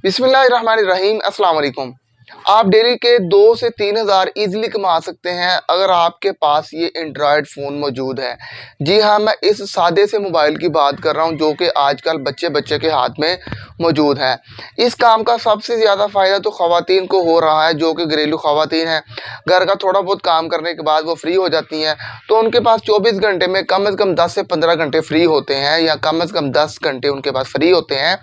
बिस्मिल्लाहिर्रहमानिर्रहीम अस्सलाम वालेकुम। आप डेली के 2 से 3 हज़ार ईज़िली कमा सकते हैं अगर आपके पास ये एंड्रॉयड फ़ोन मौजूद है। जी हाँ, मैं इस सादे से मोबाइल की बात कर रहा हूँ जो कि आजकल बच्चे के हाथ में मौजूद है। इस काम का सबसे ज़्यादा फ़ायदा तो ख़वातीन को हो रहा है जो कि घरेलू ख़वातीन हैं। घर का थोड़ा बहुत काम करने के बाद वो फ्री हो जाती हैं, तो उनके पास 24 घंटे में कम से कम 10 से 15 घंटे फ्री होते हैं या कम से कम 10 घंटे उनके पास फ्री होते हैं,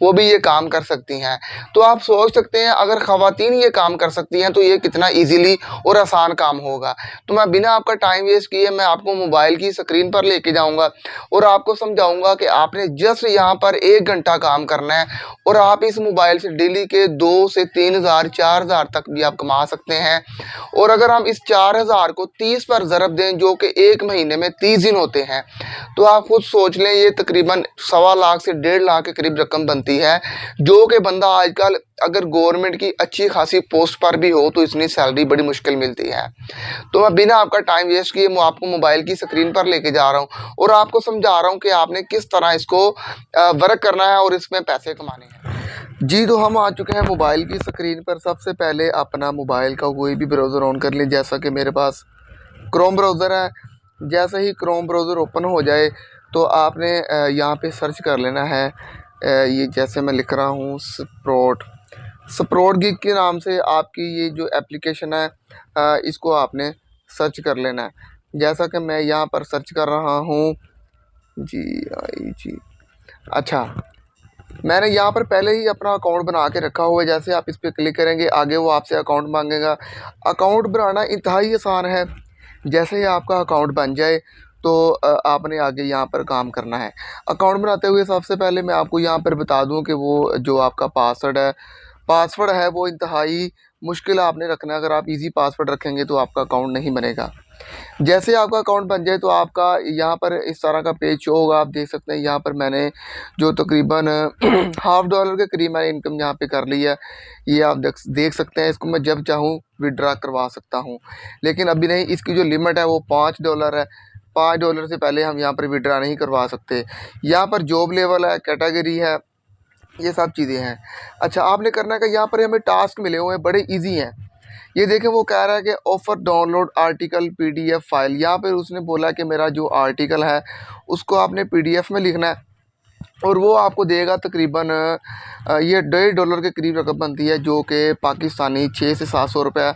वो भी ये काम कर सकती हैं। तो आप सोच सकते हैं अगर ख़वातीन ये काम कर सकती हैं तो ये कितना ईज़िली और आसान काम होगा। तो मैं बिना आपका टाइम वेस्ट किए मैं आपको मोबाइल की स्क्रीन पर लेके जाऊँगा और आपको समझाऊँगा कि आपने जस्ट यहाँ पर 1 घंटा काम करना है और आप इस मोबाइल से डेली के 2 से 3 हज़ार 4 हज़ार तक भी आप कमा सकते हैं। और अगर हम इस 4 हज़ार को 30 पर ज़रब दें जो कि 1 महीने में 30 दिन होते हैं, तो आप खुद सोच लें ये तकरीबन सवा लाख से 1.5 लाख के करीब रकम बनती है, जो कि बंदा आजकल अगर गवर्नमेंट की अच्छी खासी पोस्ट पर भी हो तो इतनी सैलरी बड़ी मुश्किल मिलती है। तो मैं बिना आपका टाइम वेस्ट किए मैं आपको मोबाइल की स्क्रीन पर लेके जा रहा हूँ और आपको समझा रहा हूँ कि आपने किस तरह इसको वर्क करना है और इसमें पैसे कमाने हैं। जी, तो हम आ चुके हैं मोबाइल की स्क्रीन पर। सबसे पहले अपना मोबाइल का कोई भी ब्राउज़र ऑन कर लें, जैसा कि मेरे पास क्रोम ब्राउज़र है। जैसे ही क्रोम ब्राउज़र ओपन हो जाए तो आपने यहाँ पे सर्च कर लेना है। ये जैसे मैं लिख रहा हूँ स्प्रोट गिग के नाम से आपकी ये जो एप्लीकेशन है, इसको आपने सर्च कर लेना है। जैसा कि मैं यहाँ पर सर्च कर रहा हूँ जी। अच्छा, मैंने यहाँ पर पहले ही अपना अकाउंट बना के रखा हुआ है। जैसे आप इस पर क्लिक करेंगे आगे वो आपसे अकाउंट मांगेगा। अकाउंट बनाना इंतहाई आसान है। जैसे ही आपका अकाउंट बन जाए तो आपने आगे यहाँ पर काम करना है। अकाउंट बनाते हुए सबसे पहले मैं आपको यहाँ पर बता दूँ कि वो जो आपका पासवर्ड है वो इंतहाई मुश्किल आपने रखना है। अगर आप इजी पासवर्ड रखेंगे तो आपका अकाउंट नहीं बनेगा। जैसे आपका अकाउंट बन जाए तो आपका यहाँ पर इस तरह का पेज शो होगा। आप देख सकते हैं यहाँ पर मैंने जो तकरीबन $50 के करीब मैंने इनकम यहाँ पे कर ली है। ये आप देख सकते हैं। इसको मैं जब चाहूँ विड्रा करवा सकता हूँ, लेकिन अभी नहीं। इसकी जो लिमिट है वो $5 है। $5 से पहले हम यहाँ पर विड्रा नहीं करवा सकते। यहाँ पर जॉब लेवल है, कैटेगरी है, ये सब चीज़ें हैं। अच्छा, आपने करना है कि यहाँ पर हमें टास्क मिले हुए हैं, बड़े ईजी हैं। ये देखें, वो कह रहा है कि offer download article PDF file. यहाँ पे उसने बोला कि मेरा जो आर्टिकल है उसको आपने पीडीएफ में लिखना है और वो आपको देगा तकरीबन ये $1.5 के करीब रकम बनती है, जो कि पाकिस्तानी 600 से 700 रुपये।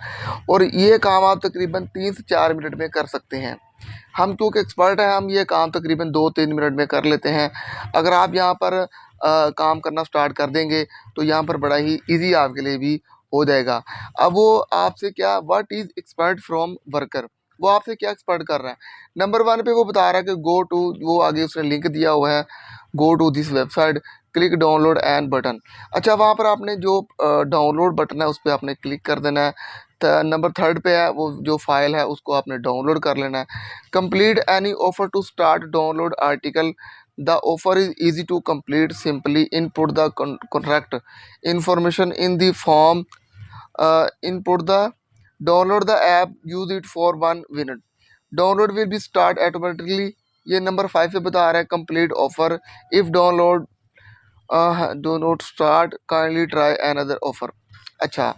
और ये काम आप तकरीबन 3 से 4 मिनट में कर सकते हैं। हम क्योंकि एक्सपर्ट हैं, हम ये काम तकरीबन 2-3 मिनट में कर लेते हैं। अगर आप यहाँ पर काम करना स्टार्ट कर देंगे तो यहाँ पर बड़ा ही ईजी आपके लिए भी हो जाएगा। अब वो आपसे क्या what is expert from worker, वो आपसे क्या एक्सपर्ट कर रहा है। नंबर 1 पे वो बता रहा है कि गो टू, वो आगे उसने लिंक दिया हुआ है, go to this website, click download and button. अच्छा, वहाँ पर आपने जो डाउनलोड बटन है उस पर आपने क्लिक कर देना है। नंबर 3 पे है वो जो फाइल है उसको आपने डाउनलोड कर लेना है। Complete any offer to start download article, the offer is easy to complete, simply input the correct information in the form, input the download the app, use it for 1 minute, download will be start automatically। ये number 5 पे बता रहा है complete offer, if download do not start kindly try another offer. अच्छा,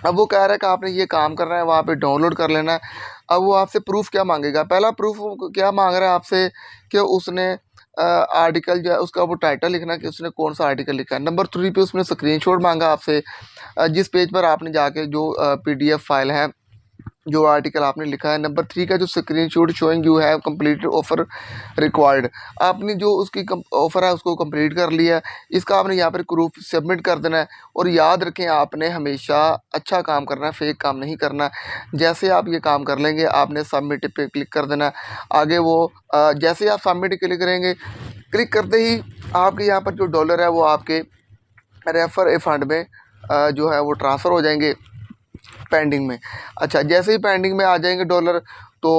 अब वो कह रहा है कि आपने ये काम करना है, वहाँ पे डाउनलोड कर लेना है। अब वो आपसे प्रूफ क्या मांगेगा। पहला प्रूफ क्या मांग रहा है आपसे कि उसने आर्टिकल जो है उसका वो टाइटल लिखना कि उसने कौन सा आर्टिकल लिखा है। नंबर 3 पे उसने स्क्रीनशॉट मांगा आपसे, जिस पेज पर आपने जाके जो पीडीएफ फाइल है जो आर्टिकल आपने लिखा है। नंबर 3 का जो screenshot showing you have complete offer required, आपने जो उसकी ऑफ़र है उसको कंप्लीट कर लिया है। इसका आपने यहाँ पर प्रूफ सबमिट कर देना है। और याद रखें, आपने हमेशा अच्छा काम करना है, फेक काम नहीं करना। जैसे आप ये काम कर लेंगे आपने सबमिट पे क्लिक कर देना है। आगे वो जैसे आप सबमिट क्लिक करेंगे, क्लिक करते ही आपके यहाँ पर जो डॉलर है वो आपके रेफर ए फंड में जो है वो ट्रांसफ़र हो जाएंगे पेंडिंग में। अच्छा, जैसे ही पेंडिंग में आ जाएंगे डॉलर तो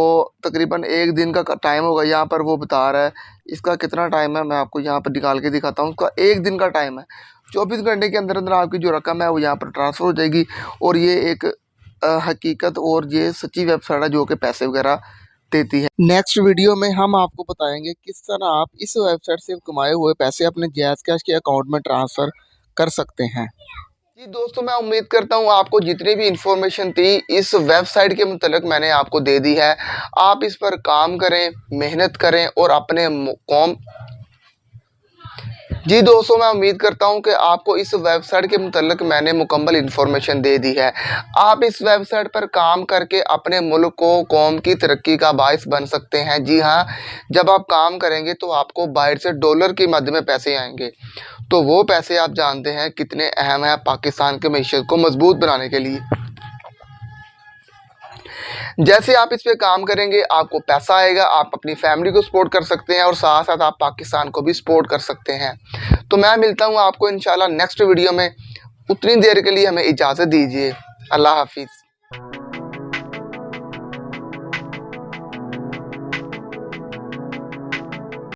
तकरीबन 1 दिन का टाइम होगा। यहाँ पर वो बता रहा है इसका कितना टाइम है, मैं आपको यहाँ पर निकाल के दिखाता हूँ। उसका 1 दिन का टाइम है। 24 घंटे के अंदर अंदर आपकी जो रकम है वो यहाँ पर ट्रांसफ़र हो जाएगी। और ये एक हकीकत और ये सच्ची वेबसाइट है जो कि पैसे वगैरह देती है। नेक्स्ट वीडियो में हम आपको बताएंगे किस तरह आप इस वेबसाइट से कमाए हुए पैसे अपने जैज़ कैश के अकाउंट में ट्रांसफ़र कर सकते हैं। जी दोस्तों, मैं उम्मीद करता हूँ आपको जितनी भी इंफॉर्मेशन थी इस वेबसाइट के मुतल्लिक मैंने आपको दे दी है। आप इस पर काम करें, मेहनत करें और अपने कौम जी दोस्तों, मैं उम्मीद करता हूं कि आपको इस वेबसाइट के मुतल्लिक मैंने मुकम्मल इन्फॉर्मेशन दे दी है। आप इस वेबसाइट पर काम करके अपने मुल्क को, कौम की तरक्की का बाइस बन सकते हैं। जी हाँ, जब आप काम करेंगे तो आपको बाहर से डॉलर की मद में पैसे आएंगे। तो वो पैसे आप जानते हैं कितने अहम है पाकिस्तान की मईशत को मजबूत बनाने के लिए। जैसे आप इस पे काम करेंगे आपको पैसा आएगा, आप अपनी फैमिली को सपोर्ट कर सकते हैं और साथ साथ आप पाकिस्तान को भी सपोर्ट कर सकते हैं। तो मैं मिलता हूँ आपको इंशाल्लाह नेक्स्ट वीडियो में। उतनी देर के लिए हमें इजाज़त दीजिए। अल्लाह हाफिज़।